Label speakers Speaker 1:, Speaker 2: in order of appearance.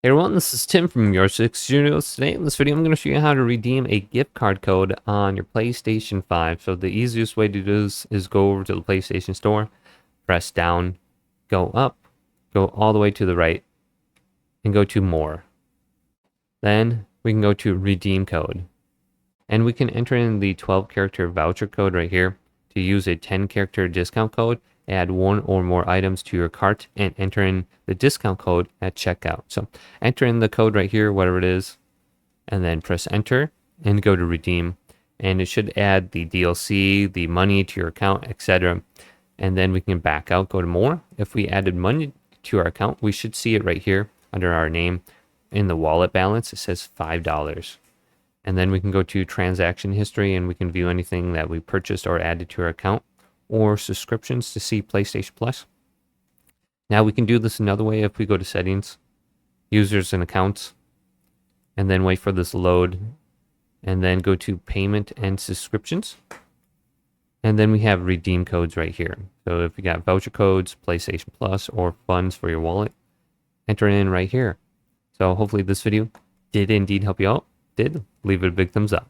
Speaker 1: Hey everyone, this is Tim from YourSixGaming. Today in this video, I'm going to show you how to redeem a gift card code on your PlayStation 5. So the easiest way to do this is go over to the PlayStation Store, press down, go up, go all the way to the right, and go to More. Then we can go to Redeem Code. And we can enter in the 12-character voucher code right here to use a 10-character discount code, add one or more items to your cart, and enter in the discount code at checkout. So enter in the code right here, whatever it is, and then press enter and go to redeem. And it should add the DLC, the money to your account, etc. And then we can back out, go to more. If we added money to our account, we should see it right here under our name. In the wallet balance, it says $5. And then we can go to transaction history and we can view anything that we purchased or added to our account, or subscriptions to see PlayStation Plus. Now we can do this another way if we go to settings, users and accounts, and then wait for this load, and then go to payment and subscriptions. And then we have redeem codes right here. So if you got voucher codes, PlayStation Plus, or funds for your wallet, enter it in right here. So hopefully this video did indeed help you out. Did, leave it a big thumbs up.